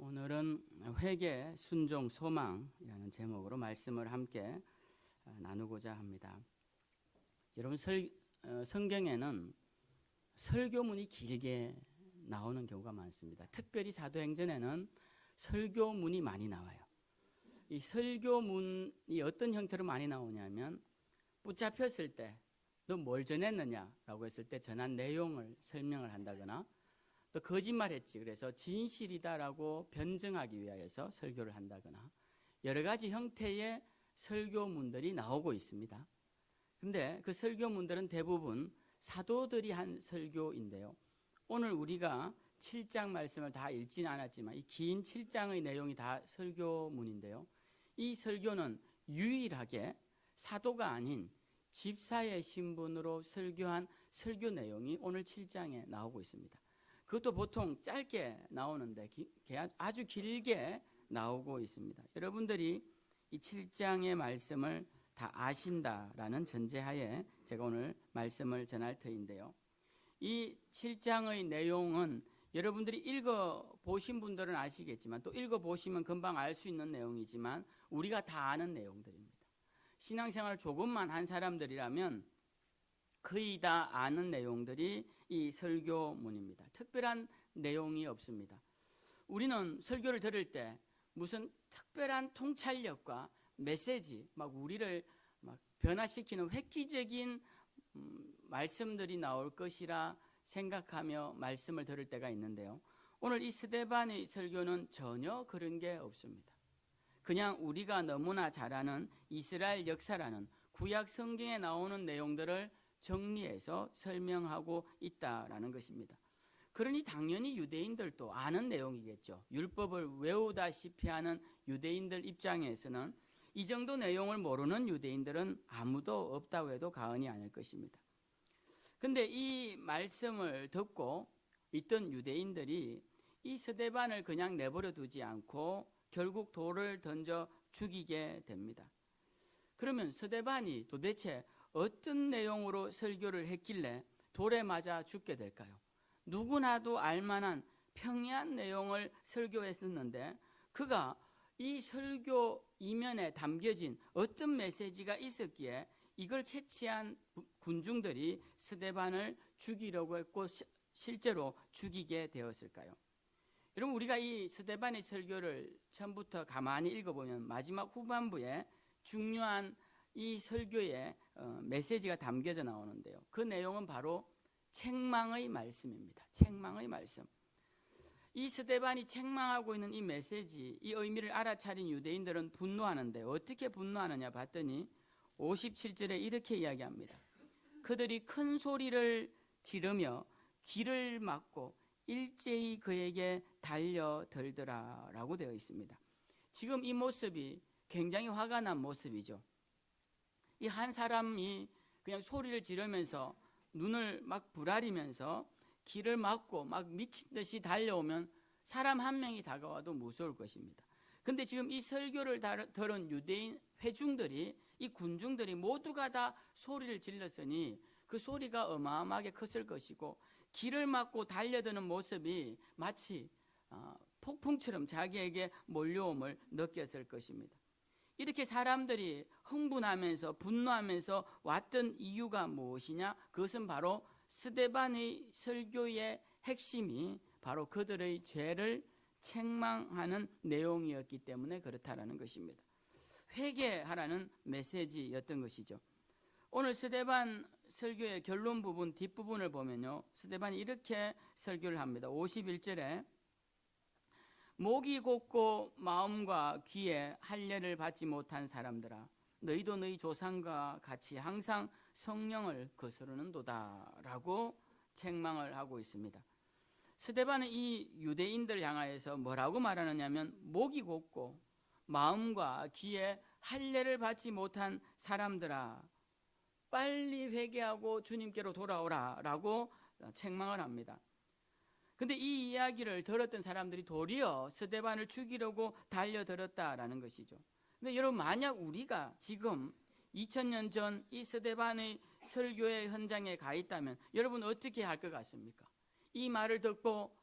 오늘은 회개, 순종, 소망이라는 제목으로 말씀을 함께 나누고자 합니다. 여러분 성경에는 설교문이 길게 나오는 경우가 많습니다. 특별히 사도행전에는 설교문이 많이 나와요. 이 설교문이 어떤 형태로 많이 나오냐면 붙잡혔을 때 너 뭘 전했느냐라고 했을 때 전한 내용을 설명을 한다거나 또 거짓말했지 그래서 진실이다라고 변증하기 위하여서 설교를 한다거나 여러 가지 형태의 설교문들이 나오고 있습니다. 근데 그 설교문들은 대부분 사도들이 한 설교인데요. 오늘 우리가 7장 말씀을 다 읽지는 않았지만 이 긴 7장의 내용이 다 설교문인데요. 이 설교는 유일하게 사도가 아닌 집사의 신분으로 설교한 설교 내용이 오늘 7장에 나오고 있습니다. 그것도 보통 짧게 나오는데 아주 길게 나오고 있습니다. 여러분들이 이 7장의 말씀을 다 아신다라는 전제하에 제가 오늘 말씀을 전할 터인데요. 이 7장의 내용은 여러분들이 읽어보신 분들은 아시겠지만 또 읽어보시면 금방 알 수 있는 내용이지만 우리가 다 아는 내용들입니다. 신앙생활을 조금만 한 사람들이라면 거의 다 아는 내용들이 이 설교문입니다. 특별한 내용이 없습니다. 우리는 설교를 들을 때 무슨 특별한 통찰력과 메시지, 우리를 변화시키는 획기적인 말씀들이 나올 것이라 생각하며 말씀을 들을 때가 있는데요. 오늘 이 스데반의 설교는 전혀 그런 게 없습니다. 그냥 우리가 너무나 잘 아는 이스라엘 역사라는 구약 성경에 나오는 내용들을 정리해서 설명하고 있다라는 것입니다. 그러니 당연히 유대인들도 아는 내용이겠죠. 율법을 외우다시피 하는 유대인들 입장에서는 이 정도 내용을 모르는 유대인들은 아무도 없다고 해도 과언이 아닐 것입니다. 근데 이 말씀을 듣고 있던 유대인들이 이 스데반을 그냥 내버려 두지 않고 결국 돌을 던져 죽이게 됩니다. 그러면 스데반이 도대체 어떤 내용으로 설교를 했길래 돌에 맞아 죽게 될까요? 누구나도 알만한 평이한 내용을 설교했었는데 그가 이 설교 이면에 담겨진 어떤 메시지가 있었기에 이걸 캐치한 군중들이 스데반을 죽이려고 했고 실제로 죽이게 되었을까요? 여러분 우리가 이 스데반의 설교를 처음부터 가만히 읽어보면 마지막 후반부에 중요한 이 설교의 메시지가 담겨져 나오는데요. 그 내용은 바로 책망의 말씀입니다. 책망의 말씀. 이 스데반이 책망하고 있는 이 메시지, 이 의미를 알아차린 유대인들은 분노하는데 어떻게 분노하느냐 봤더니 57절에 이렇게 이야기합니다. 그들이 큰 소리를 지르며 길을 막고 일제히 그에게 달려들더라 라고 되어 있습니다. 지금 이 모습이 굉장히 화가 난 모습이죠. 이 한 사람이 그냥 소리를 지르면서 눈을 막 부라리면서 길을 막고 막 미친 듯이 달려오면 사람 한 명이 다가와도 무서울 것입니다. 근데 지금 이 설교를 들은 유대인 회중들이 이 군중들이 모두가 다 소리를 질렀으니 그 소리가 어마어마하게 컸을 것이고 길을 막고 달려드는 모습이 마치 폭풍처럼 자기에게 몰려옴을 느꼈을 것입니다. 이렇게 사람들이 흥분하면서 분노하면서 왔던 이유가 무엇이냐? 그것은 바로 스데반의 설교의 핵심이 바로 그들의 죄를 책망하는 내용이었기 때문에 그렇다라는 것입니다. 회개하라는 메시지였던 것이죠. 오늘 스데반 설교의 결론 부분 뒷부분을 보면요. 스데반이 이렇게 설교를 합니다. 51절에 목이 곧고 마음과 귀에 할례를 받지 못한 사람들아 너희도 너희 조상과 같이 항상 성령을 거스르는도다 라고 책망을 하고 있습니다. 스데반은 이 유대인들 향하여서 뭐라고 말하느냐면 목이 곧고 마음과 귀에 할례를 받지 못한 사람들아 빨리 회개하고 주님께로 돌아오라 라고 책망을 합니다. 근데 이 이야기를 들었던 사람들이 도리어 스데반을 죽이려고 달려들었다라는 것이죠. 근데 여러분 만약 우리가 지금 2000년 전 이 스데반의 설교의 현장에 가 있다면 여러분 어떻게 할 것 같습니까? 이 말을 듣고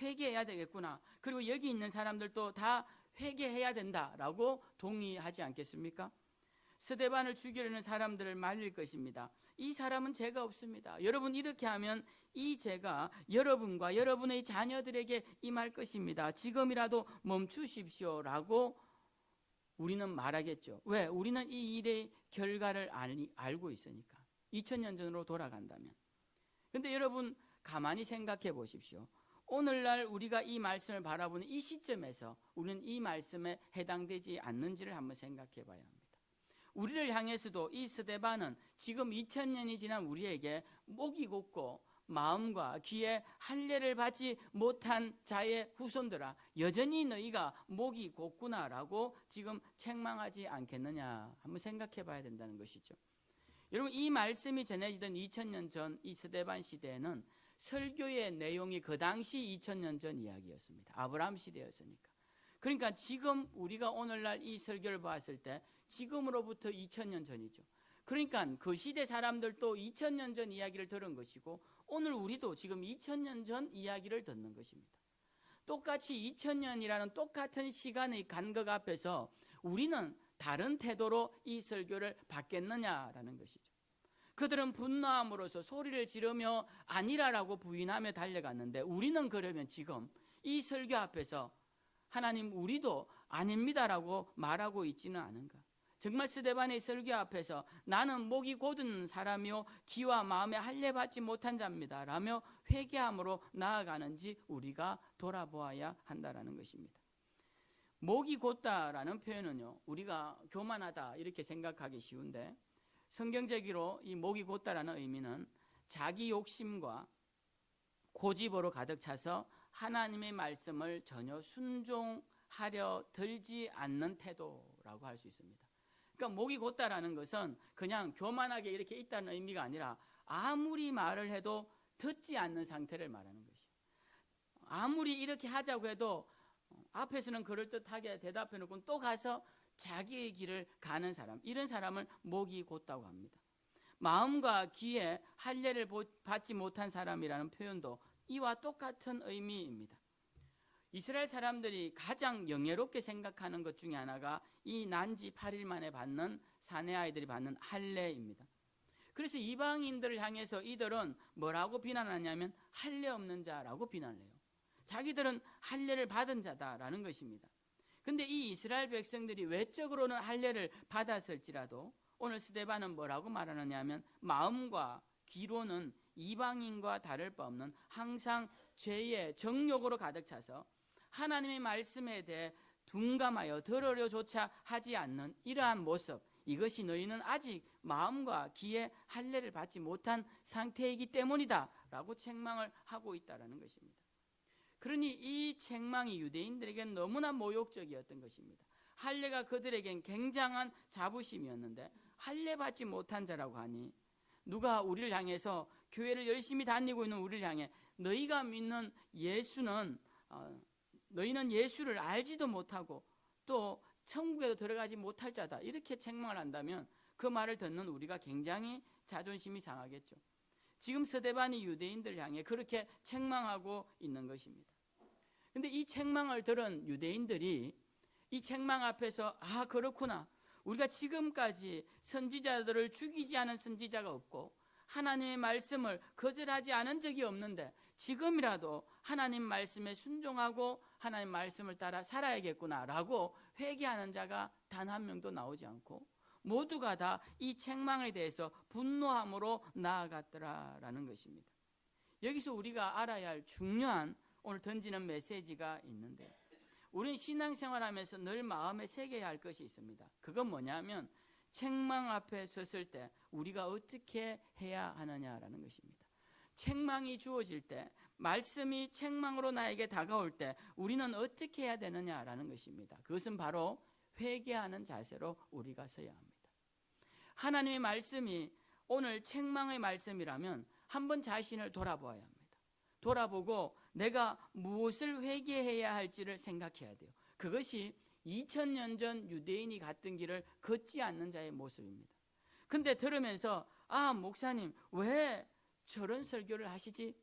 회개해야 되겠구나. 그리고 여기 있는 사람들도 다 회개해야 된다라고 동의하지 않겠습니까? 스데반을 죽이려는 사람들을 말릴 것입니다. 이 사람은 죄가 없습니다. 여러분 이렇게 하면 이 죄가 여러분과 여러분의 자녀들에게 임할 것입니다. 지금이라도 멈추십시오라고 우리는 말하겠죠. 왜? 우리는 이 일의 결과를 알고 있으니까. 2000년 전으로 돌아간다면. 근데 여러분 가만히 생각해 보십시오. 오늘날 우리가 이 말씀을 바라보는 이 시점에서 우리는 이 말씀에 해당되지 않는지를 한번 생각해 봐야 합니다. 우리를 향해서도 이 스데반은 지금 2000년이 지난 우리에게 목이 곧고 마음과 귀에 할례를 받지 못한 자의 후손들아, 여전히 너희가 목이 곧구나라고 지금 책망하지 않겠느냐 한번 생각해 봐야 된다는 것이죠. 여러분 이 말씀이 전해지던 2000년 전 이 스데반 시대에는 설교의 내용이 그 당시 2000년 전 이야기였습니다. 아브라함 시대였으니까. 그러니까 지금 우리가 오늘날 이 설교를 봤을 때 지금으로부터 2000년 전이죠. 그러니까 그 시대 사람들도 2000년 전 이야기를 들은 것이고 오늘 우리도 지금 2000년 전 이야기를 듣는 것입니다. 똑같이 2000년이라는 똑같은 시간의 간격 앞에서 우리는 다른 태도로 이 설교를 받겠느냐라는 것이죠. 그들은 분노함으로써 소리를 지르며 아니라라고 부인하며 달려갔는데 우리는 그러면 지금 이 설교 앞에서 하나님 우리도 아닙니다라고 말하고 있지는 않은가? 정말 스데반의 설교 앞에서 나는 목이 곧은 사람이요 귀와 마음에 할례 받지 못한 자입니다 라며 회개함으로 나아가는지 우리가 돌아보아야 한다라는 것입니다. 목이 곧다라는 표현은요 우리가 교만하다 이렇게 생각하기 쉬운데 성경적으로 이 목이 곧다라는 의미는 자기 욕심과 고집으로 가득 차서 하나님의 말씀을 전혀 순종하려 들지 않는 태도라고 할 수 있습니다. 그러니까 목이 곧다라는 것은 그냥 교만하게 이렇게 있다는 의미가 아니라 아무리 말을 해도 듣지 않는 상태를 말하는 것이에요. 아무리 이렇게 하자고 해도 앞에서는 그럴듯하게 대답해 놓고 또 가서 자기의 길을 가는 사람, 이런 사람을 목이 곧다고 합니다. 마음과 귀에 할례를 받지 못한 사람이라는 표현도 이와 똑같은 의미입니다. 이스라엘 사람들이 가장 영예롭게 생각하는 것 중에 하나가 이 난지 8일 만에 받는 사내 아이들이 받는 할례입니다. 그래서 이방인들을 향해서 이들은 뭐라고 비난하냐면 할례 없는 자라고 비난을 해요. 자기들은 할례를 받은 자다라는 것입니다. 근데 이 이스라엘 백성들이 외적으로는 할례를 받았을지라도 오늘 스데반은 뭐라고 말하느냐 하면 마음과 귀로는 이방인과 다를 바 없는 항상 죄의 정욕으로 가득 차서 하나님의 말씀에 대해 둔감하여 들으려조차 하지 않는 이러한 모습, 이것이 너희는 아직 마음과 귀에 할례를 받지 못한 상태이기 때문이다 라고 책망을 하고 있다는 것입니다. 그러니 이 책망이 유대인들에게는 너무나 모욕적이었던 것입니다. 할례가 그들에겐 굉장한 자부심이었는데 할례 받지 못한 자라고 하니 누가 우리를 향해서 교회를 열심히 다니고 있는 우리를 향해 너희가 믿는 예수는 너희는 예수를 알지도 못하고 또 천국에도 들어가지 못할 자다 이렇게 책망을 한다면 그 말을 듣는 우리가 굉장히 자존심이 상하겠죠. 지금 스데반이 유대인들을 향해 그렇게 책망하고 있는 것입니다. 근데 이 책망을 들은 유대인들이 이 책망 앞에서 아 그렇구나, 우리가 지금까지 선지자들을 죽이지 않은 선지자가 없고 하나님의 말씀을 거절하지 않은 적이 없는데 지금이라도 하나님 말씀에 순종하고 하나님 말씀을 따라 살아야겠구나라고 회개하는 자가 단 한 명도 나오지 않고 모두가 다 이 책망에 대해서 분노함으로 나아갔더라라는 것입니다. 여기서 우리가 알아야 할 중요한 오늘 던지는 메시지가 있는데 우리는 신앙생활하면서 늘 마음에 새겨야 할 것이 있습니다. 그건 뭐냐면 책망 앞에 섰을 때 우리가 어떻게 해야 하느냐라는 것입니다. 책망이 주어질 때, 말씀이 책망으로 나에게 다가올 때 우리는 어떻게 해야 되느냐라는 것입니다. 그것은 바로 회개하는 자세로 우리가 서야 합니다. 하나님의 말씀이 오늘 책망의 말씀이라면 한번 자신을 돌아보아야 합니다. 돌아보고 내가 무엇을 회개해야 할지를 생각해야 돼요. 그것이 2000년 전 유대인이 갔던 길을 걷지 않는 자의 모습입니다. 근데 들으면서 아 목사님 왜 저런 설교를 하시지?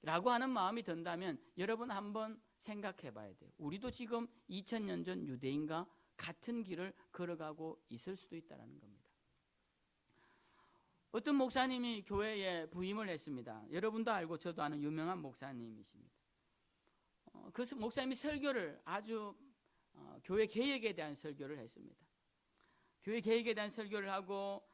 라고 하는 마음이 든다면 여러분 한번 생각해 봐야 돼요. 우리도 지금 2000년 전 유대인과 같은 길을 걸어가고 있을 수도 있다는 겁니다. 어떤 목사님이 교회에 부임을 했습니다. 여러분도 알고 저도 아는 유명한 목사님이십니다. 그 목사님이 설교를 아주 교회 개혁에 대한 설교를 했습니다. 교회 개혁에 대한 설교를 하고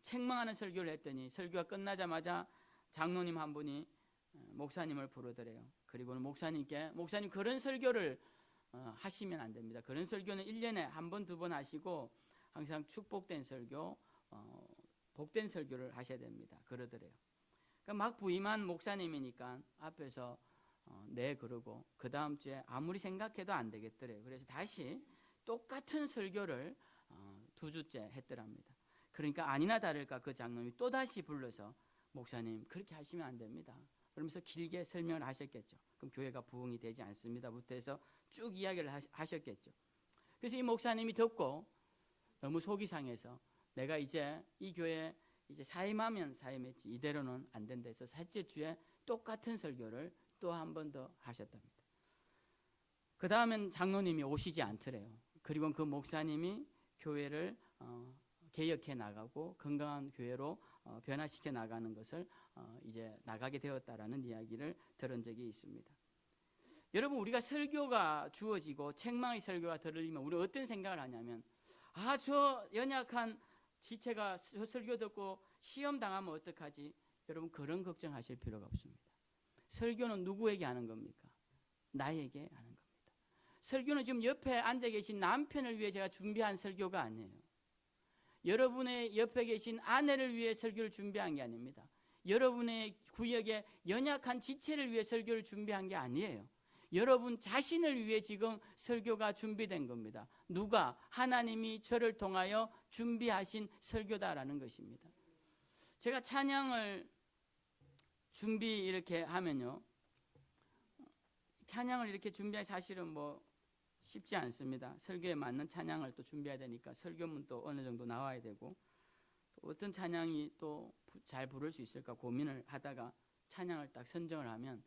책망하는 설교를 했더니 설교가 끝나자마자 장로님 한 분이 목사님을 부르더래요. 그리고는 목사님께 목사님 그런 설교를 하시면 안 됩니다. 그런 설교는 1년에 한 번, 두 번 하시고 항상 축복된 설교, 복된 설교를 하셔야 됩니다. 그러더래요. 그러니까 막 부임한 목사님이니까 앞에서 네 그러고 그 다음 주에 아무리 생각해도 안 되겠더래요. 그래서 다시 똑같은 설교를 2주째 했더랍니다. 그러니까 아니나 다를까 그 장로님이 또다시 불러서 목사님 그렇게 하시면 안 됩니다. 그러면서 길게 설명을 하셨겠죠. 그럼 교회가 부흥이 되지 않습니다부터 해서 쭉 이야기를 하셨겠죠. 그래서 이 목사님이 듣고 너무 속이 상해서 내가 이제 이 교회 이제 사임하면 사임했지 이대로는 안 된다 해서 셋째 주에 똑같은 설교를 또 한 번 더 하셨답니다. 그 다음엔 장로님이 오시지 않더래요. 그리고 그 목사님이 교회를 개혁해 나가고 건강한 교회로 변화시켜 나가는 것을 이제 나가게 되었다라는 이야기를 들은 적이 있습니다. 여러분 우리가 설교가 주어지고 책망의 설교가 들리면 우리 어떤 생각을 하냐면 저 연약한 지체가 저 설교 듣고 시험 당하면 어떡하지? 여러분 그런 걱정하실 필요가 없습니다. 설교는 누구에게 하는 겁니까? 나에게 하는 겁니다. 설교는 지금 옆에 앉아 계신 남편을 위해 제가 준비한 설교가 아니에요. 여러분의 옆에 계신 아내를 위해 설교를 준비한 게 아닙니다. 여러분의 구역에 연약한 지체를 위해 설교를 준비한 게 아니에요. 여러분 자신을 위해 지금 설교가 준비된 겁니다. 누가? 하나님이 저를 통하여 준비하신 설교다라는 것입니다. 제가 찬양을 준비 이렇게 하면요, 찬양을 이렇게 준비하기 사실은 뭐 쉽지 않습니다. 설교에 맞는 찬양을 또 준비해야 되니까 설교문도 어느 정도 나와야 되고 또 어떤 찬양이 또 잘 부를 수 있을까 고민을 하다가 찬양을 딱 선정을 하면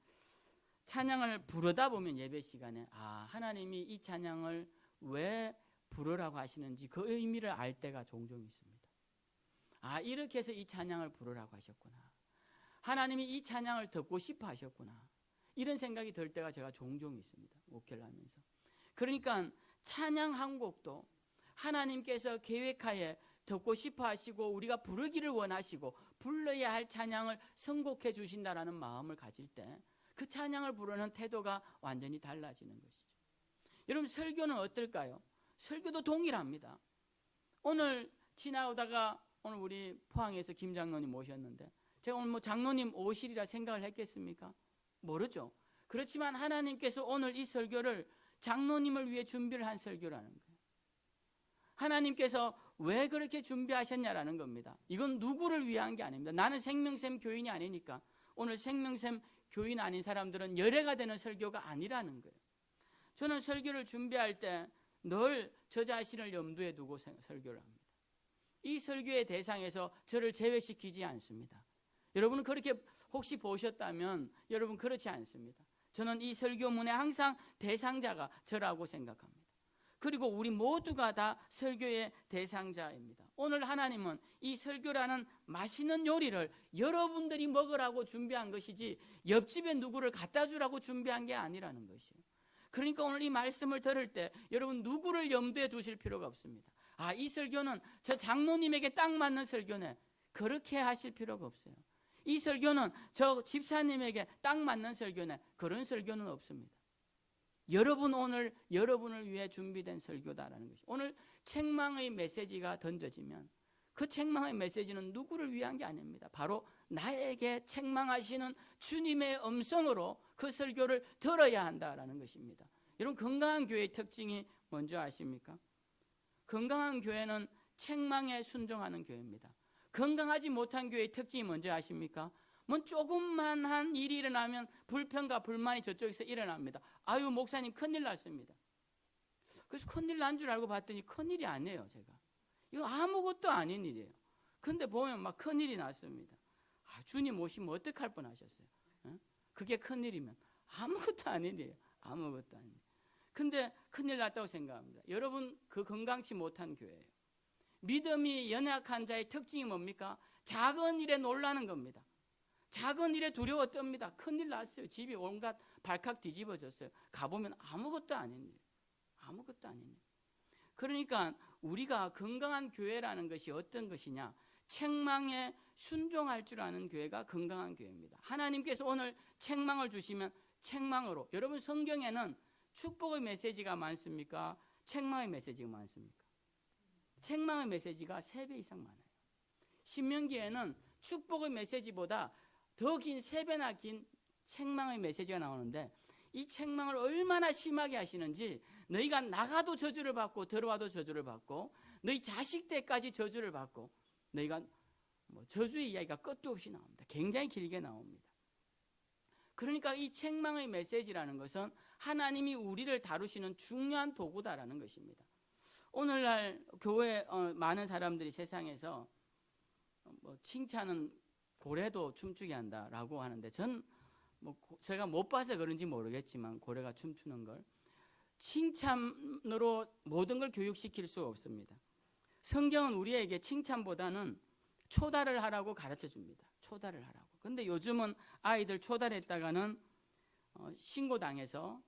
찬양을 부르다 보면 예배 시간에 하나님이 이 찬양을 왜 부르라고 하시는지 그 의미를 알 때가 종종 있습니다. 이렇게 해서 이 찬양을 부르라고 하셨구나. 하나님이 이 찬양을 듣고 싶어 하셨구나. 이런 생각이 들 때가 제가 종종 있습니다. 목회를 하면서. 그러니까 찬양 한 곡도 하나님께서 계획하에 듣고 싶어 하시고 우리가 부르기를 원하시고 불러야 할 찬양을 선곡해 주신다라는 마음을 가질 때 그 찬양을 부르는 태도가 완전히 달라지는 것이죠. 여러분 설교는 어떨까요? 설교도 동일합니다. 오늘 지나오다가 오늘 우리 포항에서 김 장로님 모셨는데 제가 오늘 뭐 장로님 오시리라 생각을 했겠습니까? 모르죠. 그렇지만 하나님께서 오늘 이 설교를 장로님을 위해 준비를 한 설교라는 거예요. 하나님께서 왜 그렇게 준비하셨냐라는 겁니다. 이건 누구를 위한 게 아닙니다. 나는 생명샘 교인이 아니니까 오늘 생명샘 교인 아닌 사람들은 열애가 되는 설교가 아니라는 거예요. 저는 설교를 준비할 때 늘 저 자신을 염두에 두고 설교를 합니다. 이 설교의 대상에서 저를 제외시키지 않습니다. 여러분은 그렇게 혹시 보셨다면 여러분 그렇지 않습니다. 저는 이 설교문의 항상 대상자가 저라고 생각합니다. 그리고 우리 모두가 다 설교의 대상자입니다. 오늘 하나님은 이 설교라는 맛있는 요리를 여러분들이 먹으라고 준비한 것이지 옆집에 누구를 갖다 주라고 준비한 게 아니라는 것이에요. 그러니까 오늘 이 말씀을 들을 때 여러분 누구를 염두에 두실 필요가 없습니다. 이 설교는 저 장로님에게 딱 맞는 설교네. 그렇게 하실 필요가 없어요. 이 설교는 저 집사님에게 딱 맞는 설교네. 그런 설교는 없습니다. 여러분 오늘 여러분을 위해 준비된 설교다라는 것이 오늘 책망의 메시지가 던져지면 그 책망의 메시지는 누구를 위한 게 아닙니다. 바로 나에게 책망하시는 주님의 음성으로 그 설교를 들어야 한다라는 것입니다. 여러분 건강한 교회의 특징이 뭔지 아십니까? 건강한 교회는 책망에 순종하는 교회입니다. 건강하지 못한 교회의 특징이 뭔지 아십니까? 뭐 조금만 한 일이 일어나면 불평과 불만이 저쪽에서 일어납니다. 목사님 큰일 났습니다. 그래서 큰일 난 줄 알고 봤더니 큰일이 아니에요. 제가 이거 아무것도 아닌 일이에요. 근데 보면 막 큰일이 났습니다. 주님 오시면 어떡할 뻔하셨어요. 그게 큰일이면 아무것도 아닌 일이에요. 아무것도 아닌 일. 근데 큰일 났다고 생각합니다. 여러분, 그 건강치 못한 교회예요. 믿음이 연약한 자의 특징이 뭡니까? 작은 일에 놀라는 겁니다. 작은 일에 두려워 떱니다. 큰일 났어요. 집이 온갖 발칵 뒤집어졌어요. 가보면 아무것도 아닌 일. 아무것도 아닌 일. 그러니까 우리가 건강한 교회라는 것이 어떤 것이냐? 책망에 순종할 줄 아는 교회가 건강한 교회입니다. 하나님께서 오늘 책망을 주시면 책망으로. 여러분, 성경에는 축복의 메시지가 많습니까? 책망의 메시지가 많습니까? 책망의 메시지가 3배 이상 많아요. 신명기에는 축복의 메시지보다 더 긴 3배나 긴 책망의 메시지가 나오는데, 이 책망을 얼마나 심하게 하시는지, 너희가 나가도 저주를 받고 들어와도 저주를 받고 너희 자식 때까지 저주를 받고, 너희가 저주의 이야기가 끝도 없이 나옵니다. 굉장히 길게 나옵니다. 그러니까 이 책망의 메시지라는 것은 하나님이 우리를 다루시는 중요한 도구다라는 것입니다. 오늘날 교회 많은 사람들이 세상에서 칭찬은 고래도 춤추게 한다라고 하는데, 전 제가 못 봐서 그런지 모르겠지만 고래가 춤추는 걸 칭찬으로 모든 걸 교육시킬 수 없습니다. 성경은 우리에게 칭찬보다는 초달을 하라고 가르쳐 줍니다. 초달을 하라고. 근데 요즘은 아이들 초달했다가는 신고당해서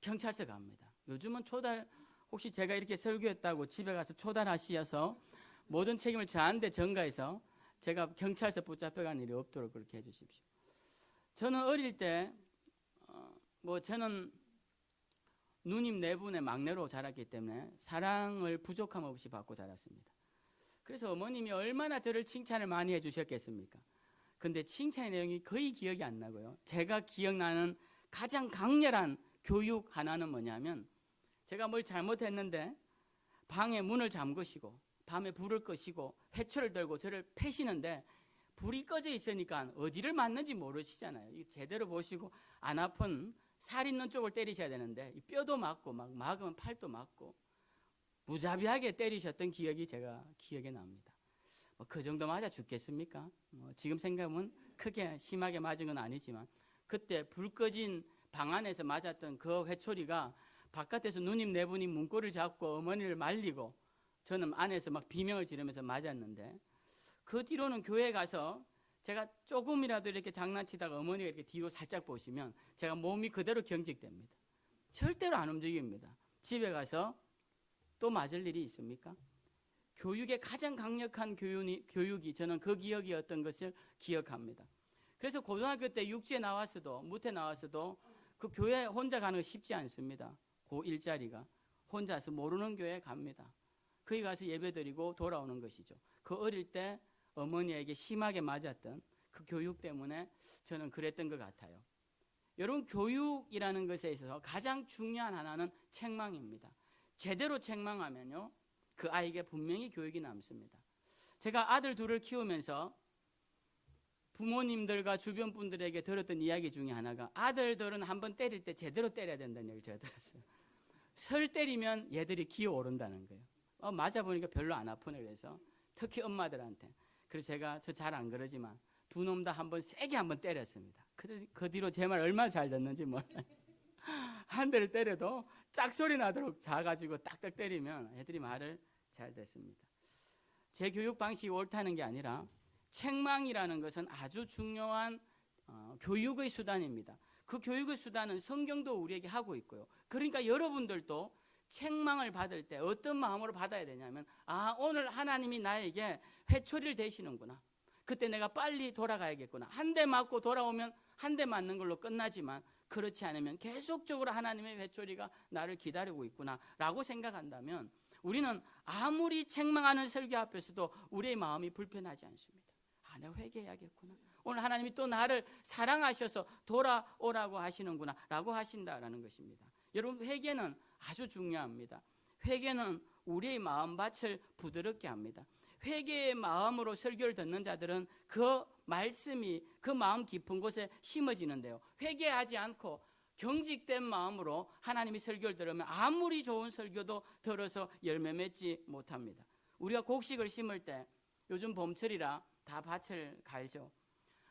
경찰서 갑니다. 요즘은 초달, 혹시 제가 이렇게 설교했다고 집에 가서 초달하시어서 모든 책임을 저한테 전가해서 제가 경찰서 붙잡혀가는 일이 없도록 그렇게 해주십시오. 저는 어릴 때 저는 누님 4분의 막내로 자랐기 때문에 사랑을 부족함 없이 받고 자랐습니다. 그래서 어머님이 얼마나 저를 칭찬을 많이 해주셨겠습니까? 근데 칭찬의 내용이 거의 기억이 안 나고요. 제가 기억나는 가장 강렬한 교육 하나는 뭐냐면, 제가 뭘 잘못했는데 방에 문을 잠그시고 밤에 불을 끄시고 회초를 들고 저를 패시는데, 불이 꺼져 있으니까 어디를 맞는지 모르시잖아요. 제대로 보시고 안 아픈 살 있는 쪽을 때리셔야 되는데 뼈도 맞고 막 막으면 팔도 맞고 무자비하게 때리셨던 기억이 제가 기억에 납니다. 그 정도 맞아 죽겠습니까? 지금 생각하면 크게 심하게 맞은 건 아니지만, 그때 불 꺼진 방 안에서 맞았던 그 회초리가 바깥에서 누님 4분이 문고를 잡고 어머니를 말리고 저는 안에서 막 비명을 지르면서 맞았는데, 그 뒤로는 교회 가서 제가 조금이라도 이렇게 장난치다가 어머니가 이렇게 뒤로 살짝 보시면 제가 몸이 그대로 경직됩니다. 절대로 안 움직입니다. 집에 가서 또 맞을 일이 있습니까? 교육의 가장 강력한 교육이 저는 그 기억이었던 것을 기억합니다. 그래서 고등학교 때 육지에 나왔어도 무태 나왔어도 그 교회 혼자 가는 거 쉽지 않습니다. 그 일자리가 혼자서 모르는 교회에 갑니다. 거기 가서 예배드리고 돌아오는 것이죠. 그 어릴 때 어머니에게 심하게 맞았던 그 교육 때문에 저는 그랬던 것 같아요. 여러분, 교육이라는 것에 있어서 가장 중요한 하나는 책망입니다. 제대로 책망하면요, 그 아이에게 분명히 교육이 남습니다. 제가 아들 둘을 키우면서 부모님들과 주변 분들에게 들었던 이야기 중에 하나가, 아들들은 한번 때릴 때 제대로 때려야 된다는 얘기를 제가 들었어요. 설 때리면 얘들이 기어오른다는 거예요. 맞아보니까 별로 안 아프네. 그래서 특히 엄마들한테. 그래서 제가 저 잘 안 그러지만 두 놈 다 한번 세게 한번 때렸습니다. 그 뒤로 제 말 얼마나 잘 듣는지 몰라요. 한 대를 때려도 짝소리 나도록 작아지고 딱딱 때리면 애들이 말을 잘 듣습니다. 제 교육 방식이 옳다는 게 아니라 책망이라는 것은 아주 중요한 교육의 수단입니다. 그 교육의 수단은 성경도 우리에게 하고 있고요. 그러니까 여러분들도 책망을 받을 때 어떤 마음으로 받아야 되냐면, 오늘 하나님이 나에게 회초리를 대시는구나. 그때 내가 빨리 돌아가야겠구나. 한 대 맞고 돌아오면 한 대 맞는 걸로 끝나지만, 그렇지 않으면 계속적으로 하나님의 회초리가 나를 기다리고 있구나 라고 생각한다면, 우리는 아무리 책망하는 설교 앞에서도 우리의 마음이 불편하지 않습니다. 내가 회개해야겠구나. 오늘 하나님이 또 나를 사랑하셔서 돌아오라고 하시는구나 라고 하신다라는 것입니다. 여러분, 회개는 아주 중요합니다. 회개는 우리의 마음밭을 부드럽게 합니다. 회개의 마음으로 설교를 듣는 자들은 그 말씀이 그 마음 깊은 곳에 심어지는데요, 회개하지 않고 경직된 마음으로 하나님이 설교를 들으면 아무리 좋은 설교도 들어서 열매 맺지 못합니다. 우리가 곡식을 심을 때 요즘 봄철이라 다 밭을 갈죠.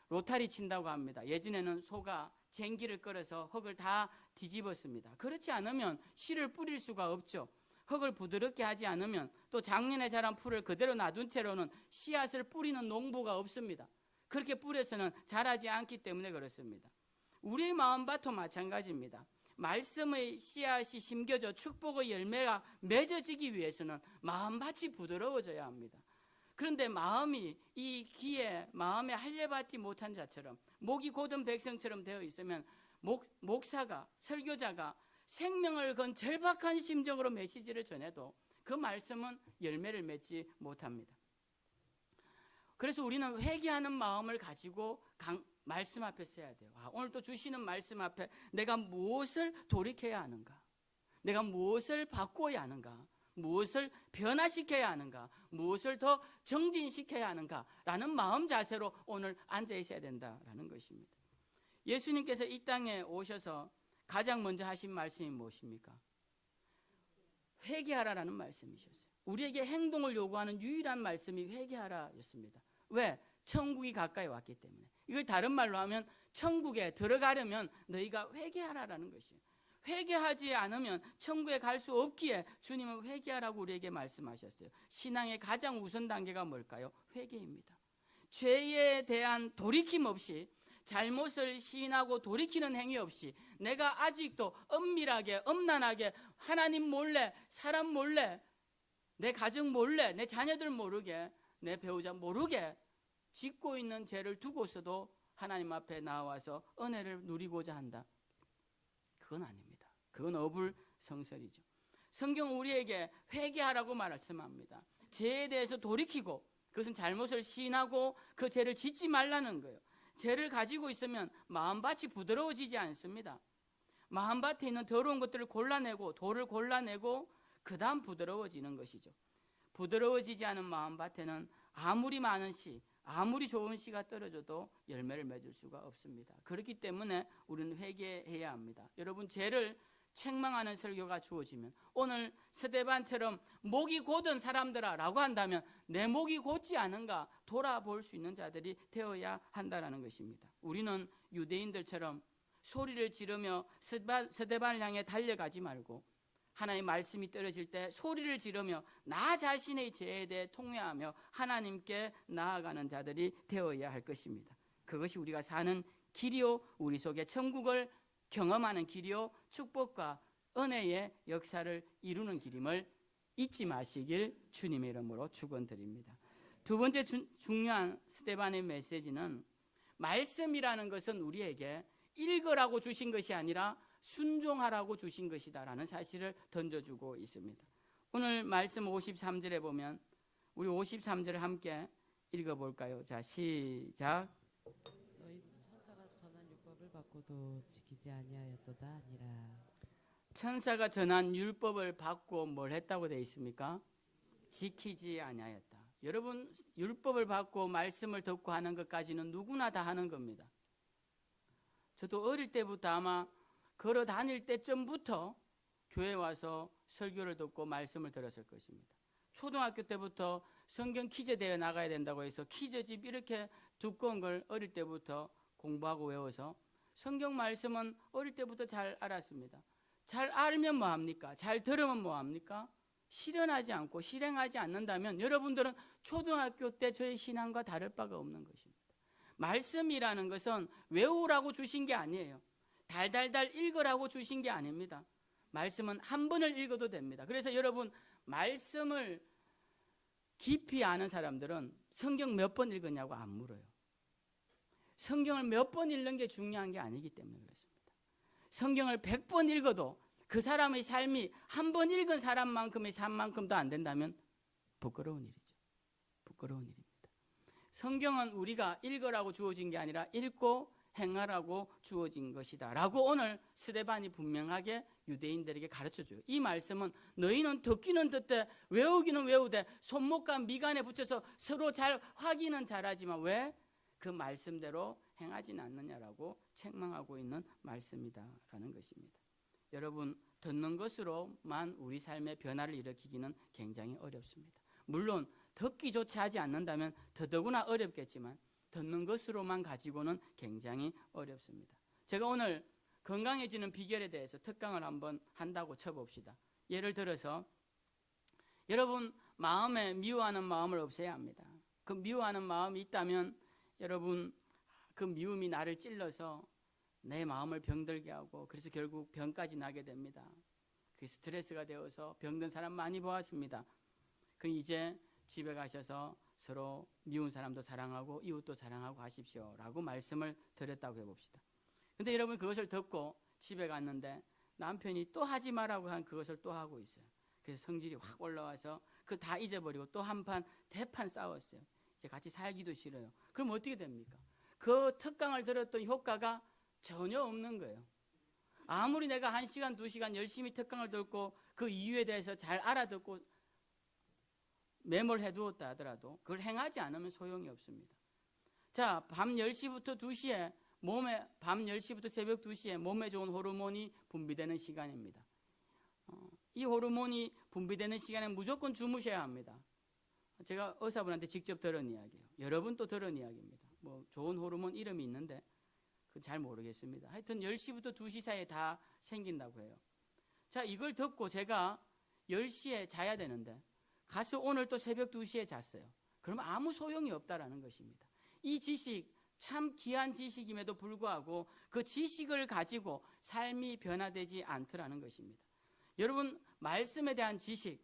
로타리 친다고 합니다. 예전에는 소가 쟁기를 끌어서 흙을 다 뒤집었습니다. 그렇지 않으면 씨를 뿌릴 수가 없죠. 흙을 부드럽게 하지 않으면, 또 작년에 자란 풀을 그대로 놔둔 채로는 씨앗을 뿌리는 농부가 없습니다. 그렇게 뿌려서는 자라지 않기 때문에 그렇습니다. 우리의 마음밭도 마찬가지입니다. 말씀의 씨앗이 심겨져 축복의 열매가 맺어지기 위해서는 마음밭이 부드러워져야 합니다. 그런데 마음이 이 귀에 마음에 할례받지 못한 자처럼, 목이 곧은 백성처럼 되어 있으면 목사가, 설교자가 생명을 건 절박한 심정으로 메시지를 전해도 그 말씀은 열매를 맺지 못합니다. 그래서 우리는 회개하는 마음을 가지고 말씀 앞에 서야 돼요. 오늘 또 주시는 말씀 앞에 내가 무엇을 돌이켜야 하는가, 내가 무엇을 바꿔야 하는가, 무엇을 변화시켜야 하는가, 무엇을 더 정진시켜야 하는가 라는 마음 자세로 오늘 앉아 있어야 된다라는 것입니다. 예수님께서 이 땅에 오셔서 가장 먼저 하신 말씀이 무엇입니까? 회개하라라는 말씀이셨어요. 우리에게 행동을 요구하는 유일한 말씀이 회개하라였습니다. 왜? 천국이 가까이 왔기 때문에. 이걸 다른 말로 하면 천국에 들어가려면 너희가 회개하라라는 것이에요. 회개하지 않으면 천국에 갈 수 없기에 주님은 회개하라고 우리에게 말씀하셨어요. 신앙의 가장 우선 단계가 뭘까요? 회개입니다. 죄에 대한 돌이킴 없이, 잘못을 시인하고 돌이키는 행위 없이, 내가 아직도 엄밀하게 엄란하게 하나님 몰래, 사람 몰래, 내 가정 몰래, 내 자녀들 모르게, 내 배우자 모르게 짓고 있는 죄를 두고서도 하나님 앞에 나와서 은혜를 누리고자 한다. 그건 아닙니다. 그건 어불성설이죠. 성경은 우리에게 회개하라고 말씀합니다. 죄에 대해서 돌이키고, 그것은 잘못을 시인하고 그 죄를 짓지 말라는 거예요. 죄를 가지고 있으면 마음밭이 부드러워지지 않습니다. 마음밭에 있는 더러운 것들을 골라내고, 돌을 골라내고 그 다음 부드러워지는 것이죠. 부드러워지지 않은 마음밭에는 아무리 많은 씨, 아무리 좋은 씨가 떨어져도 열매를 맺을 수가 없습니다. 그렇기 때문에 우리는 회개해야 합니다. 여러분, 죄를 책망하는 설교가 주어지면, 오늘 스데반처럼 목이 곧은 사람들아 라고 한다면 내 목이 곧지 않은가 돌아볼 수 있는 자들이 되어야 한다는 것입니다. 우리는 유대인들처럼 소리를 지르며 스데반을 향해 달려가지 말고, 하나님의 말씀이 떨어질 때 소리를 지르며 나 자신의 죄에 대해 통회하며 하나님께 나아가는 자들이 되어야 할 것입니다. 그것이 우리가 사는 길이요, 우리 속에 천국을 경험하는 길이요, 축복과 은혜의 역사를 이루는 길임을 잊지 마시길 주님의 이름으로 축원드립니다. 두 번째 중요한 스데반의 메시지는, 말씀이라는 것은 우리에게 읽으라고 주신 것이 아니라 순종하라고 주신 것이다라는 사실을 던져주고 있습니다. 오늘 말씀 53절에 보면, 우리 53절을 함께 읽어볼까요? 자, 시작. 너희 천사가 전한 율법을 받고도 지키지 아니하였도다 아니라. 천사가 전한 율법을 받고 뭘 했다고 되어 있습니까? 지키지 아니하였다. 여러분, 율법을 받고 말씀을 듣고 하는 것까지는 누구나 다 하는 겁니다. 저도 어릴 때부터, 아마 걸어 다닐 때쯤부터 교회 와서 설교를 듣고 말씀을 들었을 것입니다. 초등학교 때부터 성경 퀴즈 대회 나가야 된다고 해서 퀴즈집 이렇게 두꺼운 걸 어릴 때부터 공부하고 외워서 성경 말씀은 어릴 때부터 잘 알았습니다. 잘 알면 뭐합니까? 잘 들으면 뭐합니까? 실현하지 않고 실행하지 않는다면 여러분들은 초등학교 때 저의 신앙과 다를 바가 없는 것입니다. 말씀이라는 것은 외우라고 주신 게 아니에요. 달달달 읽으라고 주신 게 아닙니다. 말씀은 한 번을 읽어도 됩니다. 그래서 여러분, 말씀을 깊이 아는 사람들은 성경 몇 번 읽었냐고 안 물어요. 성경을 몇 번 읽는 게 중요한 게 아니기 때문에 그렇습니다. 성경을 100번 읽어도 그 사람의 삶이 한 번 읽은 사람만큼의 삶만큼도 안 된다면 부끄러운 일이죠. 부끄러운 일입니다. 성경은 우리가 읽으라고 주어진 게 아니라 읽고 행하라고 주어진 것이다 라고 오늘 스데반이 분명하게 유대인들에게 가르쳐줘요. 이 말씀은 너희는 듣기는 듣되 외우기는 외우되 손목과 미간에 붙여서 서로 잘 확인은 잘하지만 왜 그 말씀대로 행하지는 않느냐라고 책망하고 있는 말씀이다라는 것입니다. 여러분, 듣는 것으로만 우리 삶의 변화를 일으키기는 굉장히 어렵습니다. 물론 듣기조차 하지 않는다면 더더구나 어렵겠지만 듣는 것으로만 가지고는 굉장히 어렵습니다. 제가 오늘 건강해지는 비결에 대해서 특강을 한번 한다고 쳐봅시다. 예를 들어서 여러분 마음에 미워하는 마음을 없애야 합니다. 그 미워하는 마음이 있다면 여러분 그 미움이 나를 찔러서 내 마음을 병들게 하고 그래서 결국 병까지 나게 됩니다. 그 스트레스가 되어서 병든 사람 많이 보았습니다. 그 이제 집에 가셔서 서로 미운 사람도 사랑하고 이웃도 사랑하고 하십시오 라고 말씀을 드렸다고 해봅시다. 근데 여러분 그것을 듣고 집에 갔는데 남편이 또 하지 말라고 한 그것을 또 하고 있어요. 그래서 성질이 확 올라와서 그 다 잊어버리고 또 한판 대판 싸웠어요. 이제 같이 살기도 싫어요. 그럼 어떻게 됩니까? 그 특강을 들었던 효과가 전혀 없는 거예요. 아무리 내가 1시간, 2시간 열심히 특강을 듣고 그 이유에 대해서 잘 알아듣고 메모를 해두었다 하더라도 그걸 행하지 않으면 소용이 없습니다. 자, 밤 10시부터 2시에 밤 10시부터 새벽 2시에 몸에 좋은 호르몬이 분비되는 시간입니다. 이 호르몬이 분비되는 시간에 무조건 주무셔야 합니다. 제가 의사분한테 직접 들은 이야기예요. 여러분 또 들은 이야기입니다. 뭐 좋은 호르몬 이름이 있는데 그건 잘 모르겠습니다. 하여튼 10시부터 2시 사이에 다 생긴다고 해요. 자, 이걸 듣고 제가 10시에 자야 되는데 가서 오늘 또 새벽 2시에 잤어요. 그러면 아무 소용이 없다라는 것입니다. 이 지식 참 귀한 지식임에도 불구하고 그 지식을 가지고 삶이 변화되지 않더라는 것입니다. 여러분 말씀에 대한 지식,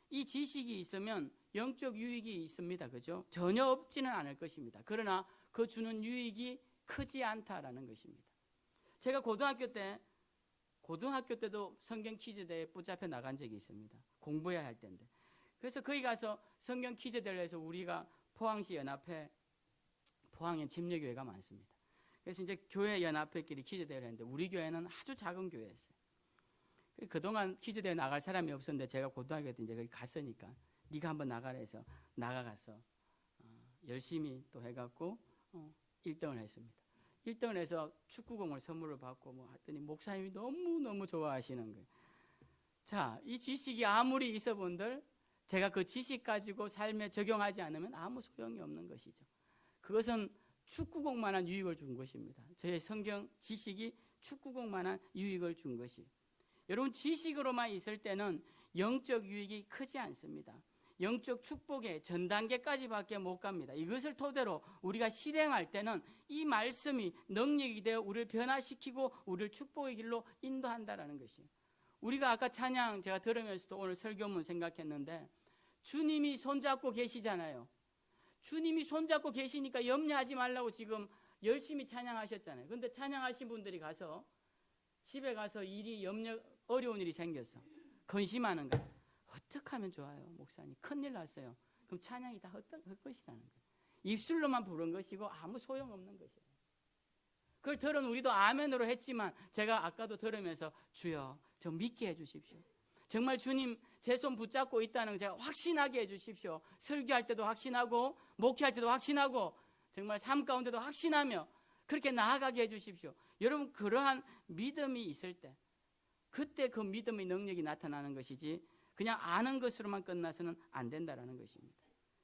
이 지식이 있으면 영적 유익이 있습니다. 그죠? 전혀 없지는 않을 것입니다. 그러나 그 주는 유익이 크지 않다라는 것입니다. 제가 고등학교 때도 성경 퀴즈 대회에 붙잡혀 나간 적이 있습니다. 공부해야 할 때인데. 그래서 거기 가서 성경 퀴즈 대회를 해서 우리가 포항시 연합회, 포항에 침례교회가 많습니다. 그래서 이제 교회 연합회끼리 퀴즈 대회를 했는데 우리 교회는 아주 작은 교회였어요. 그동안 퀴즈 대회 나갈 사람이 없었는데 제가 고등학교 때 이제 거기 갔으니까 네가 한번 나가라 해서 나가서 열심히 또 해갖고 1등을 했습니다. 1등을 해서 축구공을 선물을 받고 뭐 했더니 목사님이 너무너무 좋아하시는 거예요. 자, 이 지식이 아무리 있어본들 제가 그 지식 가지고 삶에 적용하지 않으면 아무 소용이 없는 것이죠. 그것은 축구공만한 유익을 준 것입니다. 저의 성경 지식이 축구공만한 유익을 준 것이. 여러분 지식으로만 있을 때는 영적 유익이 크지 않습니다. 영적 축복의 전 단계까지밖에 못 갑니다. 이것을 토대로 우리가 실행할 때는 이 말씀이 능력이 되어 우리를 변화시키고 우리를 축복의 길로 인도한다라는 것이에요. 우리가 아까 찬양 제가 들으면서도 오늘 설교문 생각했는데 주님이 손잡고 계시잖아요. 주님이 손잡고 계시니까 염려하지 말라고 지금 열심히 찬양하셨잖아요. 그런데 찬양하신 분들이 가서 집에 가서 어려운 일이 생겼어. 근심하는 거야. 어떻게 하면 좋아요, 목사님? 큰일 났어요. 그럼 찬양이 다 헛것이라는 거예요. 입술로만 부른 것이고 아무 소용없는 것이에요. 그걸 들은 우리도 아멘으로 했지만 제가 아까도 들으면서 주여 저 믿게 해주십시오. 정말 주님 제 손 붙잡고 있다는 걸 제가 확신하게 해주십시오. 설교할 때도 확신하고 목회할 때도 확신하고 정말 삶 가운데도 확신하며 그렇게 나아가게 해주십시오. 여러분 그러한 믿음이 있을 때 그때 그 믿음의 능력이 나타나는 것이지 그냥 아는 것으로만 끝나서는 안 된다라는 것입니다.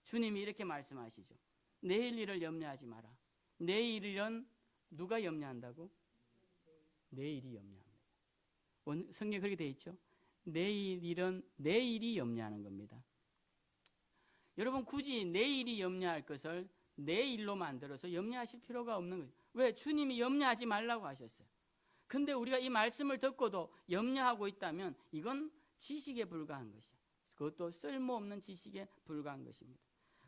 주님이 이렇게 말씀하시죠. 내일 일을 염려하지 마라. 내일 일은 누가 염려한다고? 내일이 염려합니다. 성경에 그렇게 되어 있죠. 내일 일은 내일이 염려하는 겁니다. 여러분 굳이 내일이 염려할 것을 내일로 만들어서 염려하실 필요가 없는 거죠. 왜? 주님이 염려하지 말라고 하셨어요. 근데 우리가 이 말씀을 듣고도 염려하고 있다면 이건 지식에 불과한 것이에요. 그것도 쓸모없는 지식에 불과한 것입니다.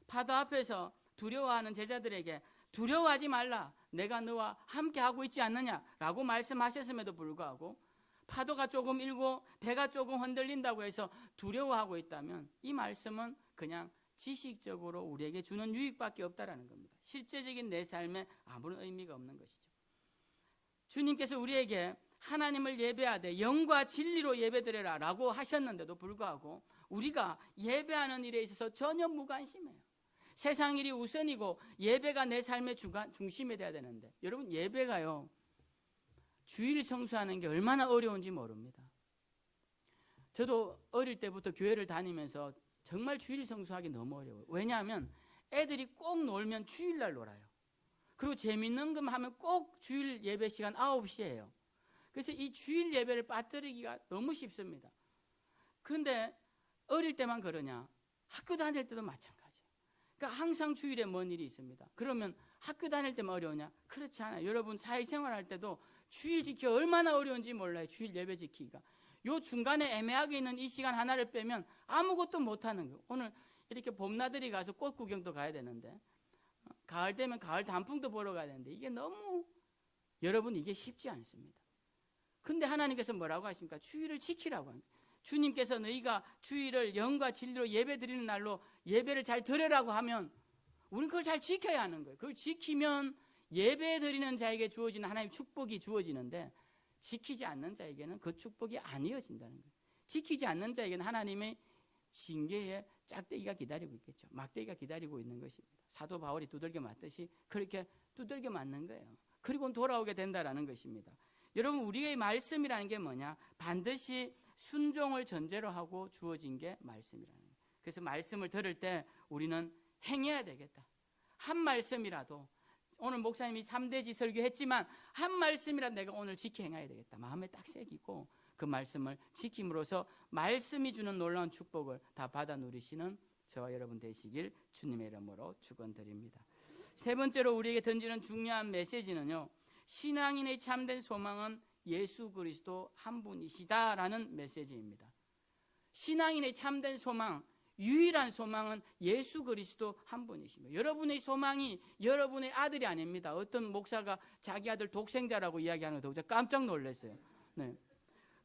파도 앞에서 두려워하는 제자들에게 두려워하지 말라. 내가 너와 함께 하고 있지 않느냐라고 말씀하셨음에도 불구하고 파도가 조금 일고 배가 조금 흔들린다고 해서 두려워하고 있다면 이 말씀은 그냥 지식적으로 우리에게 주는 유익밖에 없다라는 겁니다. 실제적인 내 삶에 아무런 의미가 없는 것이죠. 주님께서 우리에게 하나님을 예배하되 영과 진리로 예배드려라 라고 하셨는데도 불구하고 우리가 예배하는 일에 있어서 전혀 무관심해요. 세상 일이 우선이고 예배가 내 삶의 중심이 돼야 되는데 여러분 예배가요 주일 성수하는 게 얼마나 어려운지 모릅니다. 저도 어릴 때부터 교회를 다니면서 정말 주일 성수하기 너무 어려워요. 왜냐하면 애들이 꼭 놀면 주일날 놀아요. 그리고 재밌는 것 하면 꼭 주일 예배 시간 9시예요. 그래서 이 주일 예배를 빠뜨리기가 너무 쉽습니다. 그런데 어릴 때만 그러냐? 학교 다닐 때도 마찬가지예요. 그러니까 항상 주일에 뭔 일이 있습니다. 그러면 학교 다닐 때만 어려우냐? 그렇지 않아요. 여러분 사회생활 할 때도 주일 지키기 얼마나 어려운지 몰라요. 주일 예배 지키기가. 요 중간에 애매하게 있는 이 시간 하나를 빼면 아무것도 못하는 거예요. 오늘 이렇게 봄나들이 가서 꽃 구경도 가야 되는데, 가을 되면 가을 단풍도 보러 가야 되는데, 이게 너무, 여러분 이게 쉽지 않습니다. 근데 하나님께서 뭐라고 하십니까? 주일을 지키라고 합니다. 주님께서 너희가 주일을 영과 진리로 예배 드리는 날로 예배를 잘 드리라고 하면 우리는 그걸 잘 지켜야 하는 거예요. 그걸 지키면 예배 드리는 자에게 주어지는 하나님의 축복이 주어지는데, 지키지 않는 자에게는 그 축복이 안 이어진다는 거예요. 지키지 않는 자에게는 하나님의 징계의 짝대기가 기다리고 있겠죠. 막대기가 기다리고 있는 것입니다. 사도 바울이 두들겨 맞듯이 그렇게 두들겨 맞는 거예요. 그리고 돌아오게 된다라는 것입니다. 여러분, 우리의 말씀이라는 게 뭐냐? 반드시 순종을 전제로 하고 주어진 게 말씀이라는 거예요. 그래서 말씀을 들을 때 우리는 행해야 되겠다. 한 말씀이라도, 오늘 목사님이 3대지 설교했지만 한 말씀이라도 내가 오늘 지켜 행해야 되겠다. 마음에 딱 새기고 그 말씀을 지킴으로써 말씀이 주는 놀라운 축복을 다 받아 누리시는 저와 여러분 되시길 주님의 이름으로 축원드립니다. 세 번째로 우리에게 던지는 중요한 메시지는요, 신앙인의 참된 소망은 예수 그리스도 한 분이시다라는 메시지입니다. 신앙인의 참된 소망, 유일한 소망은 예수 그리스도 한 분이십니다. 여러분의 소망이 여러분의 아들이 아닙니다. 어떤 목사가 자기 아들 독생자라고 이야기하는 거 듣고 깜짝 놀랐어요. 네.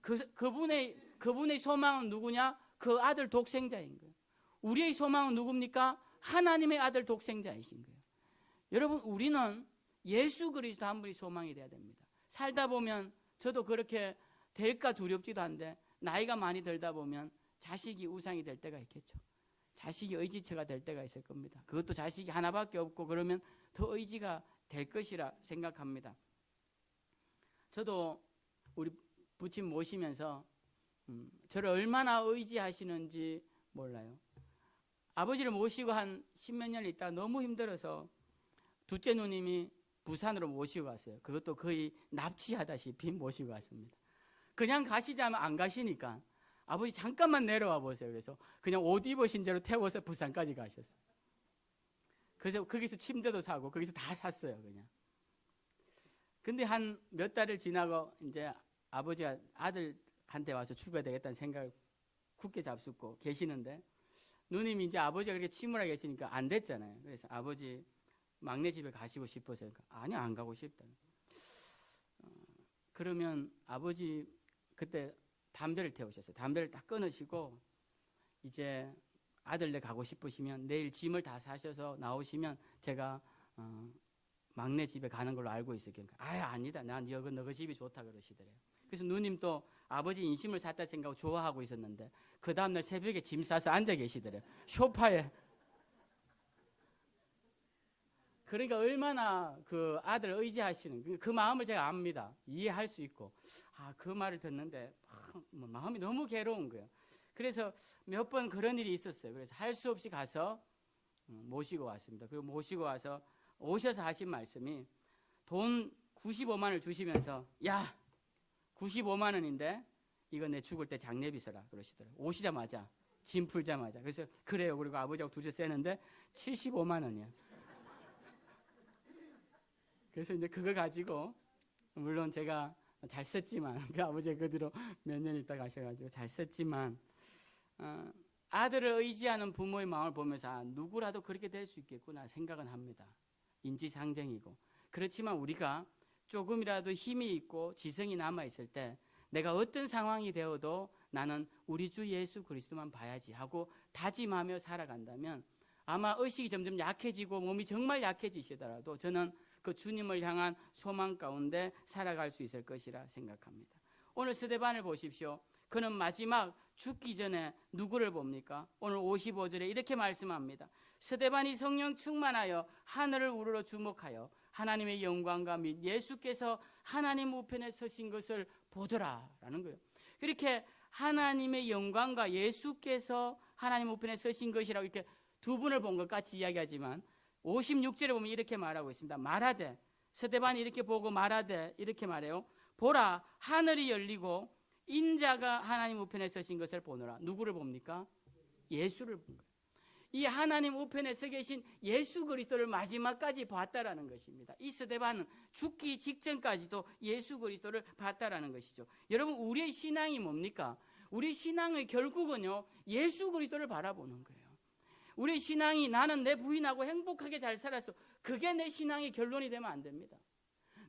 그분의 소망은 누구냐? 그 아들 독생자인 거예요. 우리의 소망은 누굽니까? 하나님의 아들 독생자이신 거예요. 여러분, 우리는 예수 그리스도 한 분이 소망이 돼야 됩니다. 살다 보면 저도 그렇게 될까 두렵지도 한데, 나이가 많이 들다 보면 자식이 우상이 될 때가 있겠죠. 자식이 의지처가 될 때가 있을 겁니다. 그것도 자식이 하나밖에 없고 그러면 더 의지가 될 것이라 생각합니다. 저도 우리 부친 모시면서 저를 얼마나 의지하시는지 몰라요. 아버지를 모시고 한 10몇 년 있다가 너무 힘들어서 둘째 누님이 부산으로 모시고 왔어요. 그것도 거의 납치하다시피 모시고 왔습니다. 그냥 가시자면 안 가시니까 아버지 잠깐만 내려와 보세요. 그래서 그냥 옷 입으신 채로 태워서 부산까지 가셨어요. 그래서 거기서 침대도 사고 거기서 다 샀어요. 그냥. 근데 한 몇 달을 지나고 이제 아버지가 아들한테 와서 죽어야 되겠다는 생각을 굳게 잡수고 계시는데, 누님이 이제 아버지가 그렇게 침울하게 계시니까 안 됐잖아요. 그래서 아버지 막내 집에 가시고 싶어서, 아니 안 가고 싶다. 그러면 아버지 그때 담배를 태우셨어요. 담배를 딱 끊으시고, 이제 아들네 가고 싶으시면 내일 짐을 다 사셔서 나오시면 제가 막내 집에 가는 걸로 알고 있어요. 아니다, 난 너희 집이 좋다 그러시더래요. 그래서 누님도 아버지 인심을 샀다 생각하고 좋아하고 있었는데, 그 다음날 새벽에 짐 싸서 앉아 계시더래요. 소파에. 그러니까 얼마나 그 아들을 의지하시는 그 마음을 제가 압니다. 이해할 수 있고, 그 말을 듣는데 마음이 너무 괴로운 거예요. 그래서 몇 번 그런 일이 있었어요. 그래서 할 수 없이 가서 모시고 왔습니다. 그리고 모시고 와서 오셔서 하신 말씀이, 돈 95만 원을 주시면서, 야 95만 원인데 이거 내 죽을 때 장례비 써라 그러시더라고요. 오시자마자, 짐 풀자마자. 그래서 그래요. 그리고 아버지하고 두세 세는데 75만 원이야. 그래서 이제 그거 가지고, 물론 제가 잘 썼지만, 그 아버지가 그 뒤로 몇 년 있다 가셔가지고 잘 썼지만, 아들을 의지하는 부모의 마음을 보면서 누구라도 그렇게 될 수 있겠구나 생각은 합니다. 인지상정이고. 그렇지만 우리가 조금이라도 힘이 있고 지성이 남아있을 때, 내가 어떤 상황이 되어도 나는 우리 주 예수 그리스도만 봐야지 하고 다짐하며 살아간다면, 아마 의식이 점점 약해지고 몸이 정말 약해지시더라도 저는 그 주님을 향한 소망 가운데 살아갈 수 있을 것이라 생각합니다. 오늘 스데반을 보십시오. 그는 마지막 죽기 전에 누구를 봅니까? 오늘 55절에 이렇게 말씀합니다. 스데반이 성령 충만하여 하늘을 우러러 주목하여 하나님의 영광과 및 예수께서 하나님 우편에 서신 것을 보더라라는 거예요. 그렇게 하나님의 영광과 예수께서 하나님 우편에 서신 것이라고 이렇게 두 분을 본 것 같이 이야기하지만, 56절에 보면 이렇게 말하고 있습니다. 말하되, 스데반이 이렇게 보고 말하되 이렇게 말해요. 보라, 하늘이 열리고 인자가 하나님 우편에 서신 것을 보노라. 누구를 봅니까? 예수를 본 거예요. 이 하나님 우편에 서 계신 예수 그리스도를 마지막까지 봤다라는 것입니다. 이 스데반은 죽기 직전까지도 예수 그리스도를 봤다라는 것이죠. 여러분, 우리의 신앙이 뭡니까? 우리 신앙의 결국은요, 예수 그리스도를 바라보는 거예요. 우리 신앙이 나는 내 부인하고 행복하게 잘 살았어, 그게 내 신앙의 결론이 되면 안 됩니다.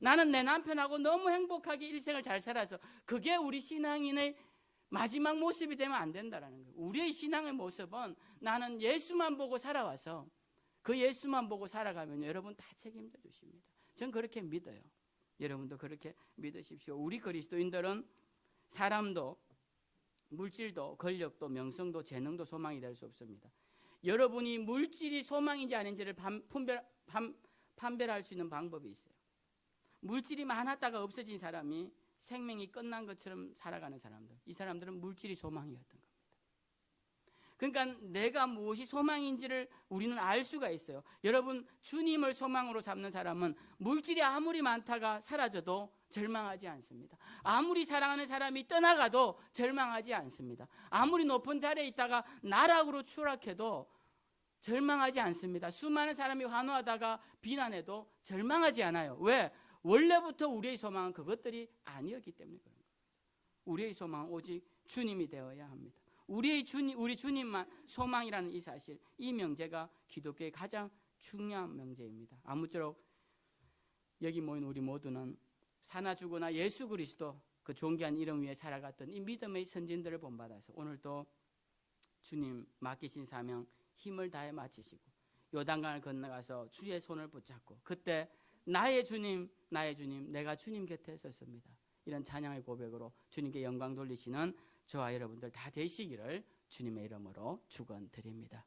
나는 내 남편하고 너무 행복하게 일생을 잘 살아서, 그게 우리 신앙인의 마지막 모습이 되면 안 된다라는 거예요. 우리의 신앙의 모습은 나는 예수만 보고 살아와서 그 예수만 보고 살아가면 여러분 다 책임져 주십니다. 전 그렇게 믿어요. 여러분도 그렇게 믿으십시오. 우리 그리스도인들은 사람도 물질도 권력도 명성도 재능도 소망이 될 수 없습니다. 여러분이 물질이 소망인지 아닌지를 판별할 수 있는 방법이 있어요. 물질이 많았다가 없어진 사람이 생명이 끝난 것처럼 살아가는 사람들, 이 사람들은 물질이 소망이었던 겁니다. 그러니까 내가 무엇이 소망인지를 우리는 알 수가 있어요. 여러분, 주님을 소망으로 삼는 사람은 물질이 아무리 많다가 사라져도 절망하지 않습니다. 아무리 사랑하는 사람이 떠나가도 절망하지 않습니다. 아무리 높은 자리에 있다가 나락으로 추락해도 절망하지 않습니다. 수많은 사람이 환호하다가 비난해도 절망하지 않아요. 왜? 원래부터 우리의 소망은 그것들이 아니었기 때문에 그런 거예요. 우리의 소망은 오직 주님이 되어야 합니다. 우리 주님만 소망이라는 이 사실, 이 명제가 기독교의 가장 중요한 명제입니다. 아무쪼록 여기 모인 우리 모두는 사나 죽으나 예수 그리스도 그 존귀한 이름 위에 살아갔던 이 믿음의 선진들을 본받아서 오늘도 주님 맡기신 사명 힘을 다해 마치시고 요단강을 건너가서 주의 손을 붙잡고 그때 나의 주님 내가 주님 곁에 섰습니다, 이런 찬양의 고백으로 주님께 영광 돌리시는 저와 여러분들 다 되시기를 주님의 이름으로 축원드립니다.